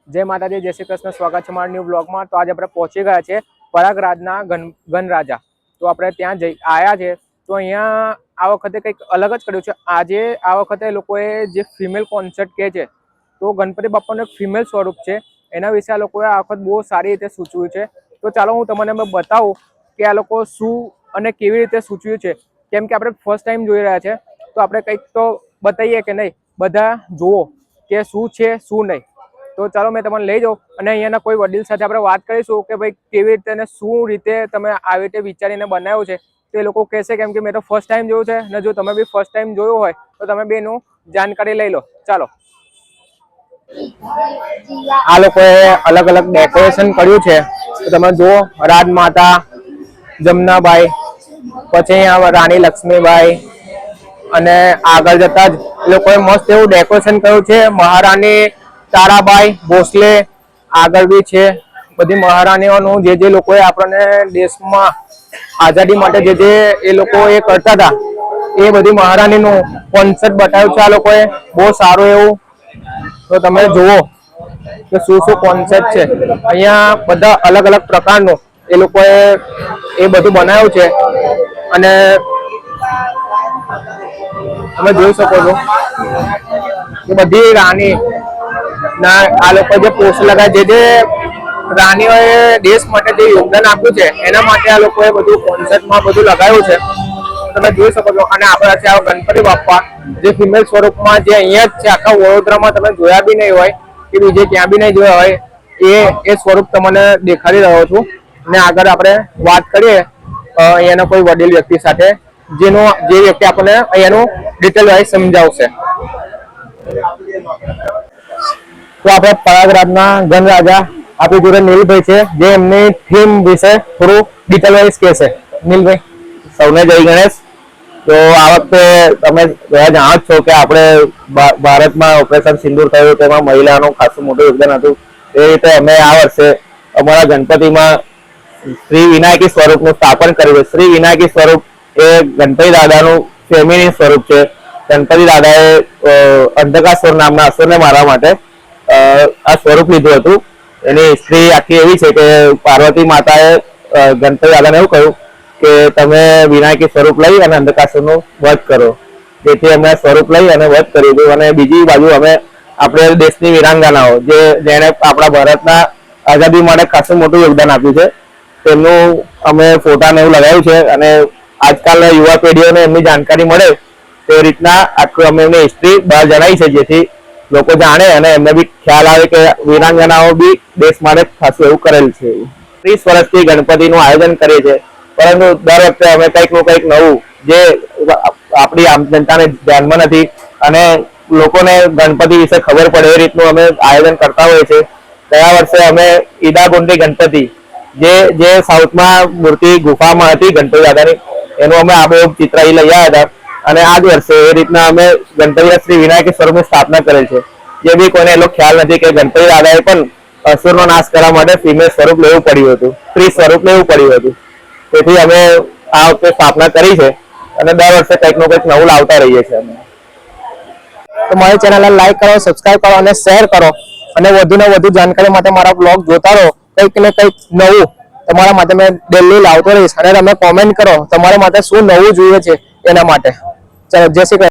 जय माताजी, जय श्री कृष्ण। स्वागत है हमारे न्यू ब्लॉग में। तो आज अपने पहुंची गया है प्रयागराजना गणराजा। तो આપણે ત્યાં આવ્યા છે। તો અહીંયા આ વખતે કંઈક અલગ જ કર્યું છે। આજે આ વખતે લોકોએ જે ફિમેલ કોન્સેપ્ટ કહે છે, તો ગણપતિ બાપાનું એક ફિમેલ સ્વરૂપ છે, એના વિશે આ લોકોએ આ વખત બહુ સારી રીતે સૂચવ્યું છે। તો ચાલો હું તમને બતાવું કે આ લોકો શું અને કેવી રીતે સૂચવ્યું છે, કેમ કે આપણે ફર્સ્ટ ટાઈમ જોઈ રહ્યા છે, તો આપણે કંઈક તો બતાવીએ કે નહીં, બધા જુઓ કે શું છે શું નહીં। તો ચાલો મેં તમને લઈ જાઉં અને અહીંયાના કોઈ વડીલ સાથે આપણે વાત કરીશું કે ભાઈ કેવી રીતે અને શું રીતે તમે આવી રીતે વિચારીને બનાવ્યું છે। તે લોકો કહેશે, કેમ કે મેં તો ફર્સ્ટ ટાઈમ જોયું છે અને જો તમે બી ફર્સ્ટ ટાઈમ જોયું હોય તો તમે બી એનું જાણકારી લઈ લો। ચાલો, આ લોકોએ અલગ અલગ ડેકોરેશન કર્યું છે। તો તમે જુઓ, રાજમાતા જમનાબાઈ, પછી અહીંયા રાણી લક્ષ્મીબાઈ, અને આગળ જતા જ લોકોએ મસ્ત એવું ડેકોરેશન કર્યું છે। મહારાણી તારાબાઈ ભોસલે આગળ બી છે। બધી મહારાણીઓનું જે લોકોએ આપણને દેશમાં આઝાદી માટે જે એ લોકો એ કરતા હતા, એ બધી મહારાણીનું કોન્સેપ્ટ બતાવ્યું છે આ લોકોએ, બહુ સારું એવું। તો તમે જુઓ કે શું શું કોન્સેપ્ટ છે। અહીંયા બધા અલગ અલગ પ્રકારનું એ લોકોએ એ બધું બનાવ્યું છે અને તમે જોઈ શકો છો કે બધી રાણી ના આ લોકો જે પોસ્ટ લગાવે, જે રાણીઓએ દેશ માટે જે યોગદાન આપ્યું છે એના માટે આ લોકોએ બધું કોન્સેપ્ટમાં બધું લગાવ્યું છે, તમે જોઈ શકો છો। અને આપણા છે આ ગણપતિ બાપ્પા જે ફિમેલ સ્વરૂપમાં, જે અહીંયા જ છે, આખા વડોદરામાં તમે જોયા બી નહીં હોય કે બીજે ક્યાં બી નહીં જોયા હોય, એ સ્વરૂપ તમને દેખાડી રહ્યો છું। અને આગળ આપણે વાત કરીએ અહીંયાના કોઈ વડીલ વ્યક્તિ સાથે, જે વ્યક્તિ આપણને અહીંયાનું ડિટેલ વાઇઝ સમજાવશે। તો આપણે પ્રયાગરાજના ગણરાજા આપણી જોડે નીલભાઈ છે, જે એમની થીમ વિશે થોડું ડિટેલ વાઇઝ કહેશે। નીલભાઈ, સૌને જય ગણેશ। તો આ વખતે તમે જાણો છો કે આપણે ભારતમાં ઓપરેશન સિંદૂર થયું, તેમાં મહિલાનું ખાસું મોટું યોગદાન હતું। એ રીતે અમે આ વર્ષે અમારા ગણપતિમાં શ્રી વિનાયકી સ્વરૂપનું સ્થાપન કર્યું। શ્રી વિનાયકી સ્વરૂપ એ ગણપતિ દાદાનું ફેમિનિન સ્વરૂપ છે। ગણપતિ દાદાએ અંધકાસુર નામના અસુરને મારવા માટે આ સ્વરૂપ લીધું હતું। એની હિસ્ટ્રી આખી એવી છે કે પાર્વતી માતાએ ગણપતિ દાદાને એવું કહ્યું કે તમે વિનાયકી સ્વરૂપ લઈ અને અંધકાસુરનું વધ કરો, જેથી અમે સ્વરૂપ લઈ અને વધ કરી દીધું। અને બીજી બાજુ અમે આપણે દેશની વીરાંગનાઓ, જેણે આપણા ભારતના આઝાદી માટે ખાસું મોટું યોગદાન આપ્યું છે, તેમનું અમે ફોટાને એવું લગાવ્યું છે। અને આજકાલના યુવા પેઢીઓને એમની જાણકારી મળે તે રીતના આખું અમે એમની હિસ્ટ્રી બહાર જણાવી છે, જેથી લોકો જાણે અને એમને બી ખ્યાલ આવે કે વીરાંગનાઓ બી દેશ માટે ખાસું એવું કરેલ છે। 30 વર્ષથી ગણપતિનું આયોજન કરીએ છીએ, પરંતુ દર વખતે અમે કંઈકનું કંઈક નવું, જે આપણી આમ જનતાને ધ્યાનમાં નથી અને લોકોને ગણપતિ વિશે ખબર પડે એ રીતનું અમે આયોજન કરતા હોઈએ છીએ। ગયા વર્ષે અમે ઈદાગુંડી ગણપતિ, જે સાઉથમાં મૂર્તિ ગુફામાં હતી ગણપતિ દાદાની, એનું અમે આબેહૂબ ચિત્ર લઈ આવ્યા હતા। અને આ જ વર્ષે એ રીતના અમે ગણપતિ શ્રી વિનાયકી સ્વરૂપની સ્થાપના કરેલ છે, જે બી કોઈને એટલો ખ્યાલ નથી કે ગણપતિ દાદાએ પણ અસુરનો નાશ કરવા માટે ફિમેલ સ્વરૂપ લેવું પડ્યું હતું, સ્ત્રી સ્વરૂપ લેવું પડ્યું હતું। તેથી અમે આ વખતે સ્થાપના કરી છે અને દર વર્ષે કંઈકનું કંઈક નવું લાવતા રહીએ છીએ અમે। તો મારી ચેનલને લાઈક કરો, સબસ્ક્રાઇબ કરો અને શેર કરો, અને વધુને વધુ જાણકારી માટે મારા બ્લોગ જોતા રહો। કંઈક ને કંઈક નવું તમારા માટે મેં ડેલી લાવતો રહીશ, અને તમે કોમેન્ટ કરો તમારા માટે શું નવું જોઈએ છે એના માટે। ચાલો, જય શ્રી કૃષ્ણ।